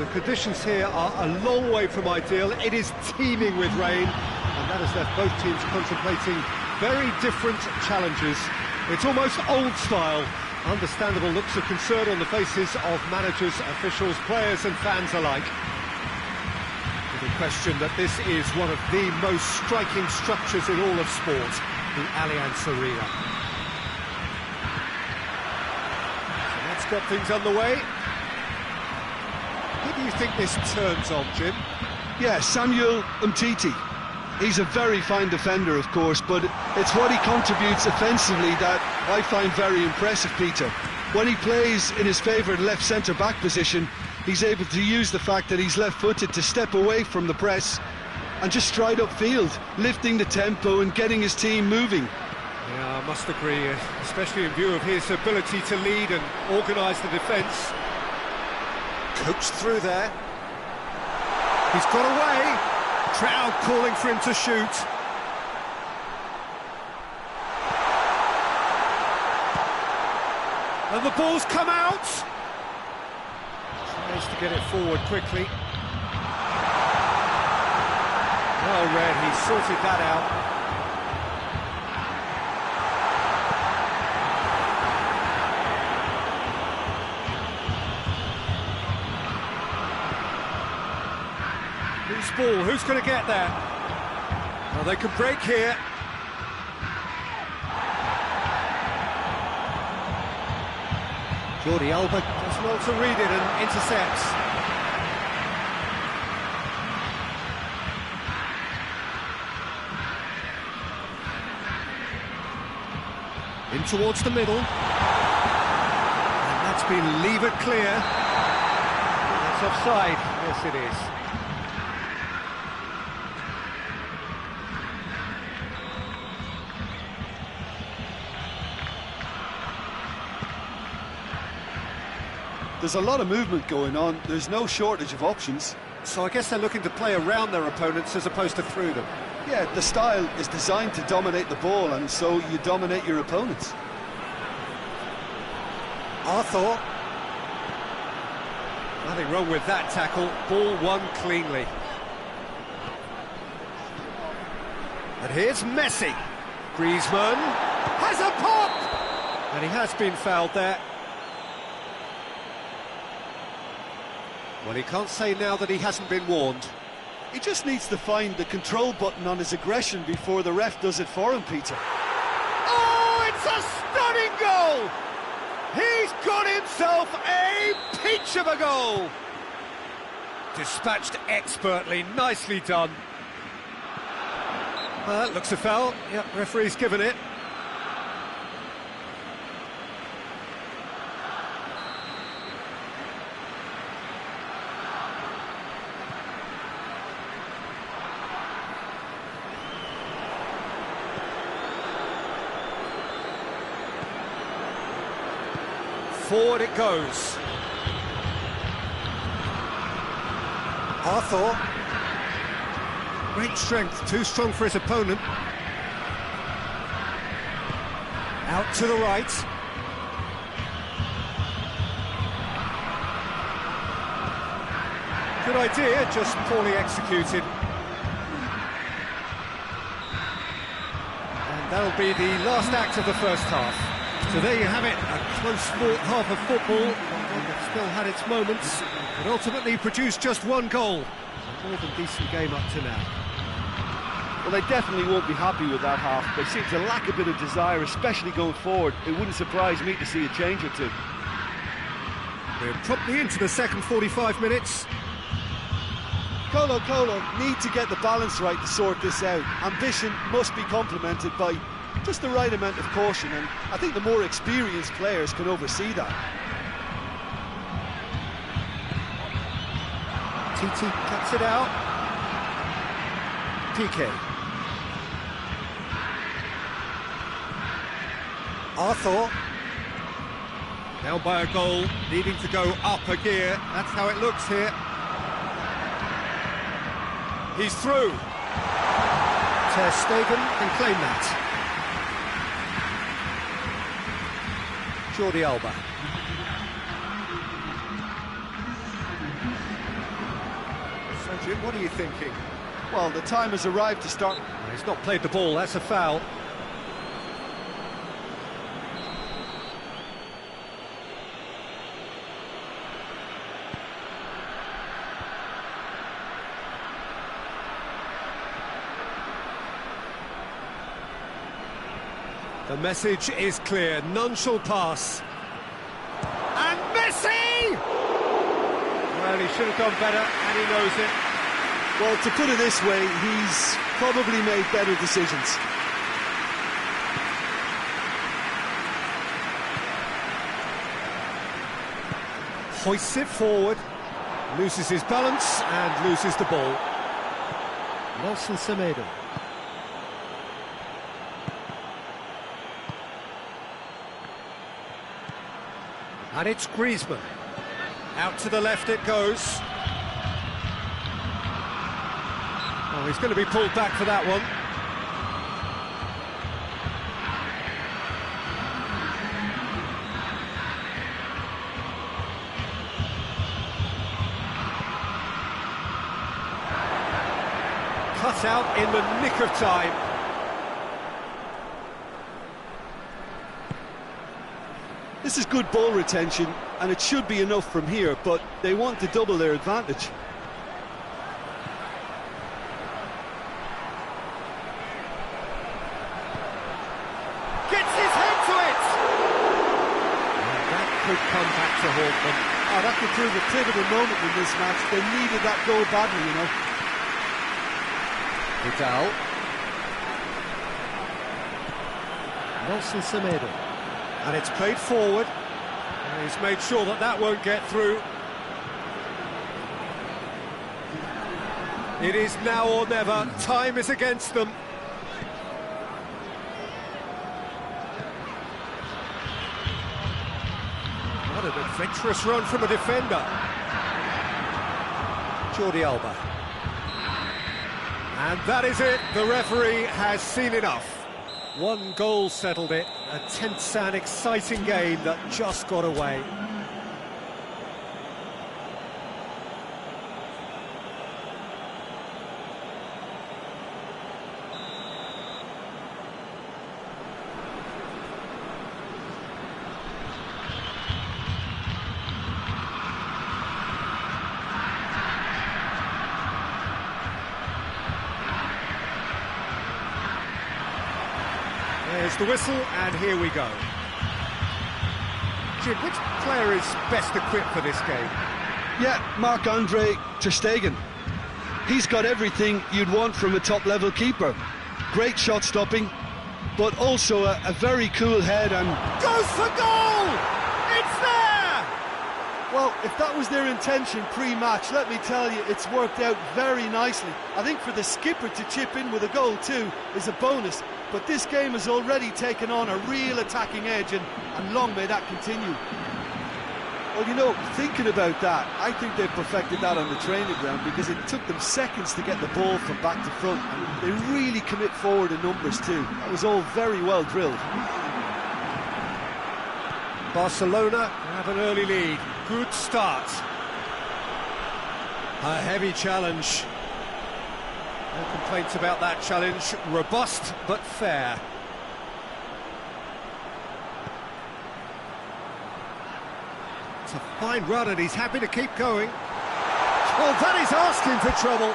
The conditions here are a long way from ideal. It is teeming with rain, and that has left both teams contemplating very different challenges. It's almost old style. Understandable looks of concern on the faces of managers, officials, players and fans alike. The question that this is one of the most striking structures in all of sport, the Allianz Arena. So let's get things underway. Who do you think this turns on, Jim? Yeah, Samuel Umtiti. He's a very fine defender, of course, but it's what he contributes offensively that I find very impressive, Peter. When he plays in his favourite left centre-back position, he's able to use the fact that he's left-footed to step away from the press and just stride upfield, lifting the tempo and getting his team moving. Yeah, I must agree, especially in view of his ability to lead and organise the defence. Coached through there. He's got away. Crowd calling for him to shoot. And the ball's come out. Tries to get it forward quickly. Well read, he sorted that out. Loose ball, who's going to get there? Well, they can break here. Jordi Alba does well to read it and intercepts. In towards the middle. And that's been levered clear. That's offside. Yes, it is. There's a lot of movement going on. There's no shortage of options. So I guess they're looking to play around their opponents as opposed to through them. Yeah, the style is designed to dominate the ball, and so you dominate your opponents. Arthur. Nothing wrong with that tackle. Ball won cleanly. And here's Messi. Griezmann has a pop! And he has been fouled there. Well, he can't say now that he hasn't been warned. He just needs to find the control button on his aggression before the ref does it for him, Peter. Oh, it's a stunning goal! He's got himself a peach of a goal! Dispatched expertly, nicely done. Looks a foul. Yep, referee's given it. Forward it goes. Arthur. Great strength, too strong for his opponent. Out to the right. Good idea, just poorly executed. And that'll be the last act of the first half. So there you have it, a close-fought half of football, one that still had its moments, but ultimately produced just one goal. A more than decent game up to now. Well, they definitely won't be happy with that half. They seem to lack a bit of desire, especially going forward. It wouldn't surprise me to see a change or two. We're promptly into the second 45 minutes. Colo need to get the balance right to sort this out. Ambition must be complemented by just the right amount of caution, and I think the more experienced players can oversee that. TT cuts it out. PK. Arthur. Now by a goal, needing to go up a gear. That's how it looks here. He's through. Ter Stegen can claim that. Jordi Alba. Jim, what are you thinking? Well, the time has arrived to start. He's not played the ball, that's a foul. The message is clear, none shall pass. And Messi! Well, he should have done better, and he knows it. Well, to put it this way, he's probably made better decisions. Hoists it forward, loses his balance, and loses the ball. Nelson Semedo. And it's Griezmann. Out to the left it goes. Oh, he's going to be pulled back for that one. Cut out in the nick of time. This is good ball retention, and it should be enough from here, but they want to double their advantage. Gets his head to it! That could come back to haunt them. Oh, that could prove a pivotal moment in this match. They needed that goal badly, you know. Vidal. Nelson Semedo. And it's played forward. And he's made sure that that won't get through. It is now or never. Time is against them. What an adventurous run from a defender. Jordi Alba. And that is it. The referee has seen enough. One goal settled it. A tense and exciting game that just got away. There's the whistle, and here we go. Jim, which player is best equipped for this game? Yeah, Marc-Andre ter Stegen. He's got everything you'd want from a top-level keeper. Great shot stopping, but also a very cool head and... Goes for goal! It's there! Well, if that was their intention pre-match, let me tell you, it's worked out very nicely. I think for the skipper to chip in with a goal too is a bonus, but this game has already taken on a real attacking edge, and long may that continue. Well, you know, thinking about that, I think they've perfected that on the training ground, because it took them seconds to get the ball from back to front, and they really commit forward in numbers too. That was all very well drilled. Barcelona have an early lead. Good start. A heavy challenge. No complaints about that challenge. Robust but fair. It's a fine run and he's happy to keep going. Oh, that is asking for trouble.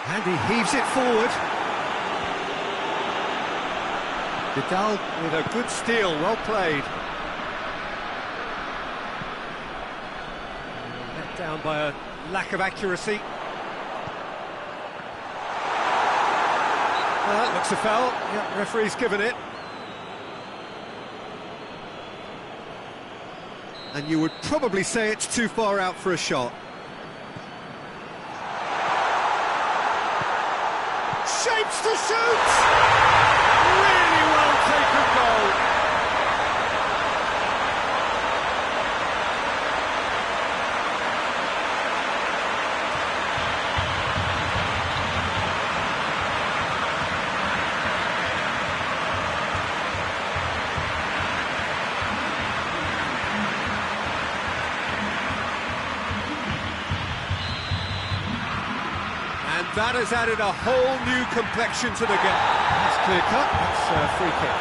And he heaves it forward. Vidal with a good steal, well played. Let down by a lack of accuracy. Well, that looks a foul. Yeah, referee's given it. And you would probably say it's too far out for a shot. Shapes to shoot! Really well taken goal. And that has added a whole new complexion to the game. That's clear cut, that's a free kick.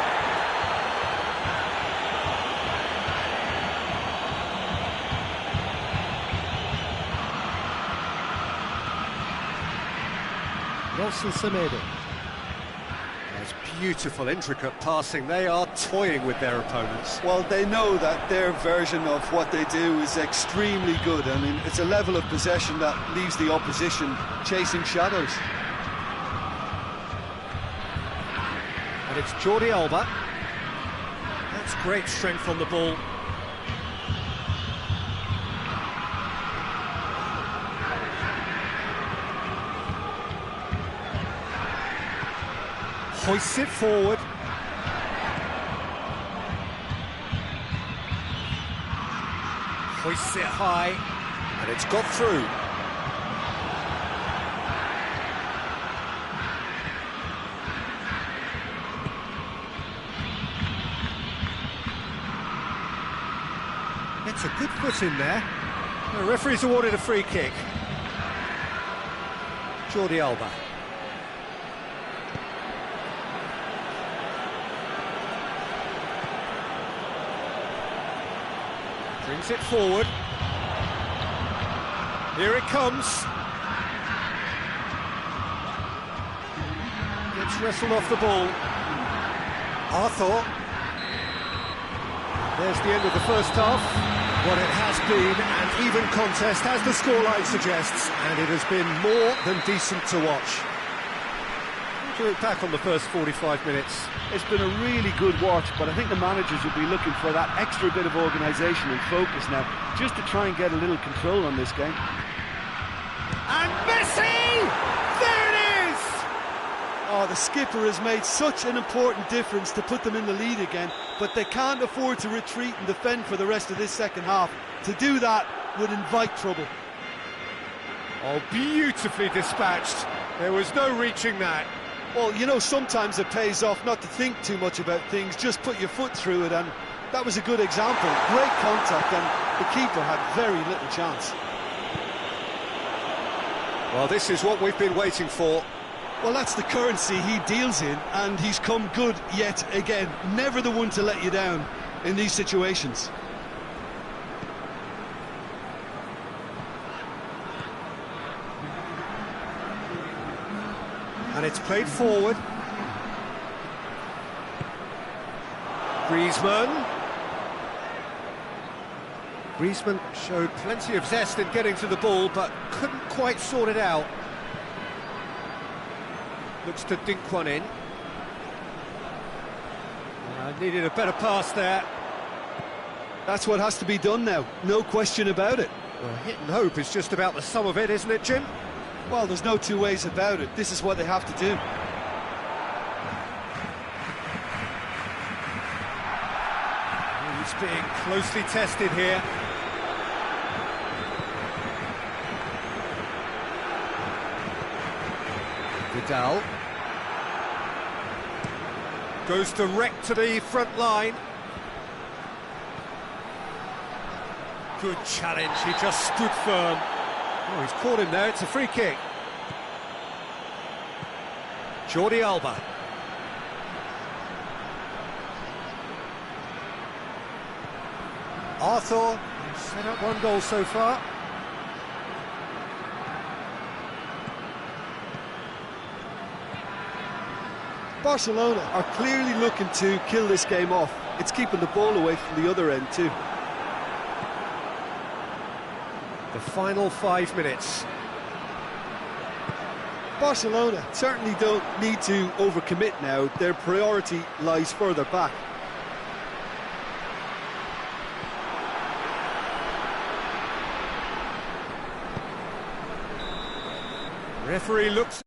Nelson Semedo. There's beautiful, intricate passing. They are toying with their opponents. Well, they know that their version of what they do is extremely good. I mean, it's a level of possession that leaves the opposition chasing shadows. And it's Jordi Alba. That's great strength on the ball. Hoists it forward. Hoists it high. And it's got through. It's a good foot in there. The referee's awarded a free kick. Jordi Alba. Brings it forward. Here it comes. Gets wrestled off the ball. Arthur. There's the end of the first half. What it has been an even contest, as the scoreline suggests, and it has been more than decent to watch. What do you look back on the first 45 minutes? It's been a really good watch, but I think the managers will be looking for that extra bit of organisation and focus now, just to try and get a little control on this game. And Messi! There it is! Oh, the skipper has made such an important difference to put them in the lead again, but they can't afford to retreat and defend for the rest of this second half. To do that would invite trouble. Oh, beautifully dispatched. There was no reaching that. Well, you know, sometimes it pays off not to think too much about things, just put your foot through it, and that was a good example. Great contact, and the keeper had very little chance. Well, this is what we've been waiting for. Well, that's the currency he deals in, and he's come good yet again. Never the one to let you down in these situations. And it's played forward. Griezmann. Griezmann showed plenty of zest in getting to the ball, but couldn't quite sort it out. Looks to dink one in. Needed a better pass there. That's what has to be done now, no question about it. Well, hit and hope is just about the sum of it, isn't it, Jim? Well, there's no two ways about it. This is what they have to do. He's being closely tested here. Vidal. Goes direct to the front line. Good challenge, he just stood firm. Oh, he's caught him there, it's a free kick. Jordi Alba. Arthur set up one goal so far. Barcelona are clearly looking to kill this game off. It's keeping the ball away from the other end too. The final 5 minutes. Barcelona certainly don't need to overcommit now. Their priority lies further back. Referee looks